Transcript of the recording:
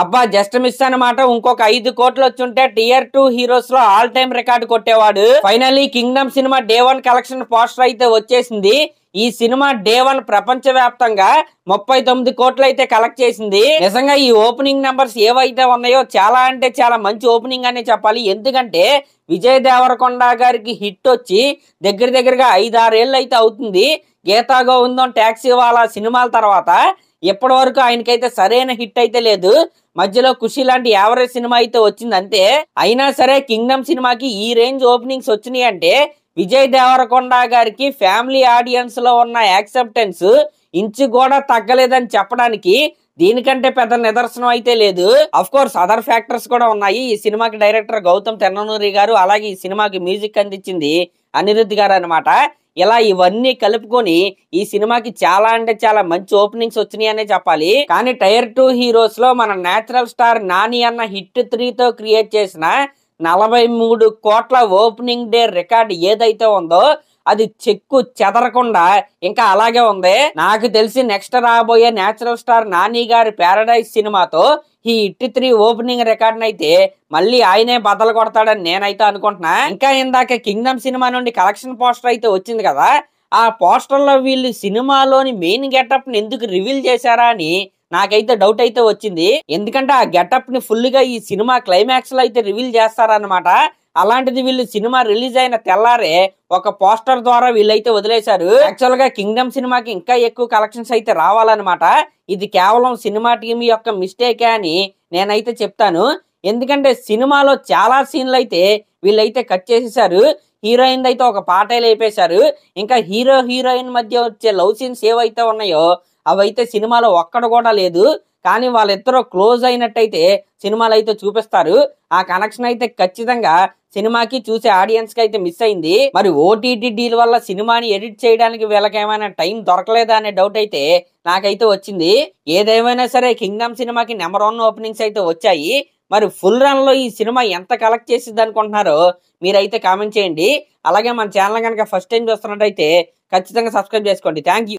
అబ్బా just miss అన్నమాట. ఇంకొక 5 కోట్లు వచ్చుంటే టియర్ 2 హీరోస్ లో ఆల్ టైమ్ రికార్డు కొట్టేవాడు. Finally Kingdom cinema day 1 collection poster అయితే వచ్చేసింది. ఈ సినిమా డే 1 ప్రపంచ వ్యాప్తంగా 39 కోట్లు అయితే కలెక్ట్ చేసింది. నిజంగా ఈ ఓపెనింగ్ నెంబర్స్ ఏవైతే ఉన్నాయో చాలా అంటే చాలా మంచి ఓపెనింగ్ అనే చెప్పాలి. ఎందుకంటే విజయ్ దేవరకొండ గారికి హిట్ వచ్చి దగ్గరగా 5-6 ఏళ్ళు అయితే అవుతుంది. గీతా గోవిందం, టాక్సీ వాలా సినిమాల తర్వాత ఇప్పటి వరకు ఆయనకైతే సరైన హిట్ అయితే లేదు. మధ్యలో ఖుషి లాంటి యావరేజ్ సినిమా అయితే వచ్చింది అంతే. అయినా సరే కింగ్డమ్ సినిమాకి ఈ రేంజ్ ఓపెనింగ్స్ వచ్చినాయి అంటే విజయ్ దేవరకొండ గారికి ఫ్యామిలీ ఆడియన్స్ లో ఉన్న యాక్సెప్టెన్స్ ఇంచు కూడా తగ్గలేదని చెప్పడానికి దీనికంటే పెద్ద నిదర్శనం అయితే లేదు. అఫ్ కోర్స్ అదర్ ఫ్యాక్టర్స్ కూడా ఉన్నాయి. ఈ సినిమాకి డైరెక్టర్ గౌతమ్ తెన్ననూరి గారు, అలాగే ఈ సినిమాకి మ్యూజిక్ అందించింది అనిరుద్ధ్ గారు అనమాట. ఇలా ఇవన్నీ కలుపుకొని ఈ సినిమాకి చాలా అంటే చాలా మంచి ఓపెనింగ్స్ వచ్చినాయి అనే చెప్పాలి. కానీ టైర్ 2 హీరోస్ లో మన నేచురల్ స్టార్ నాని అన్న హిట్ 3 తో క్రియేట్ చేసిన 43 కోట్ల ఓపెనింగ్ డే రికార్డ్ ఏదైతే ఉందో అది చెక్కు చెదరకుండా ఇంకా అలాగే ఉంది. నాకు తెలిసి నెక్స్ట్ రాబోయే నేచురల్ స్టార్ నాని గారి పారడైజ్ సినిమాతో ఈ హిట్ 3 ఓపెనింగ్ రికార్డ్ అయితే మళ్ళీ ఆయనే బద్దలు కొడతాడని నేనైతే అనుకుంటున్నా. ఇంకా ఇందాక కింగ్డమ్ సినిమా నుండి కలెక్షన్ పోస్టర్ అయితే వచ్చింది కదా, ఆ పోస్టర్ లో వీళ్ళు సినిమాలోని మెయిన్ గెటప్ ని ఎందుకు రివీల్ చేశారా అని నాకైతే డౌట్ అయితే వచ్చింది. ఎందుకంటే ఆ గెటప్ ని ఫుల్ గా ఈ సినిమా క్లైమాక్స్ లో అయితే రివీల్ చేస్తారన్నమాట. అలాంటిది వీళ్ళు సినిమా రిలీజ్ అయిన తెల్లారే ఒక పోస్టర్ ద్వారా వీళ్ళైతే వదిలేశారు. యాక్చువల్ గా కింగ్డమ్ సినిమాకి ఇంకా ఎక్కువ కలెక్షన్స్ అయితే రావాలన్నమాట. ఇది కేవలం సినిమా టీం యొక్క మిస్టేకే అని నేనైతే చెప్తాను. ఎందుకంటే సినిమాలో చాలా సీన్లు అయితే వీళ్ళైతే కట్ చేసేసారు. హీరోయిన్ అయితే ఒక పాటే లేపేశారు. ఇంకా హీరో హీరోయిన్ మధ్య వచ్చే లవ్ సీన్స్ ఏవైతే ఉన్నాయో అవైతే సినిమాలో ఒక్కడ కూడా లేదు. కానీ వాళ్ళిద్దరూ క్లోజ్ అయినట్టయితే సినిమాలు అయితే చూపిస్తారు. ఆ కనెక్షన్ అయితే ఖచ్చితంగా సినిమాకి చూసే ఆడియన్స్ కి అయితే మిస్ అయింది. మరి ఓటీటీ డీల్ వల్ల సినిమాని ఎడిట్ చేయడానికి వీళ్ళకి ఏమైనా టైం దొరకలేదా అనే డౌట్ అయితే నాకైతే వచ్చింది. ఏదేమైనా సరే కింగ్డమ్ సినిమాకి నెంబర్ 1 ఓపెనింగ్స్ అయితే వచ్చాయి. మరి ఫుల్ రన్ లో ఈ సినిమా ఎంత కలెక్ట్ చేసిద్ది అనుకుంటున్నారో మీరైతే కామెంట్ చేయండి. అలాగే మన ఛానల్ కనుక ఫస్ట్ టైం చూస్తున్నట్టయితే ఖచ్చితంగా సబ్స్క్రైబ్ చేసుకోండి. Thank you.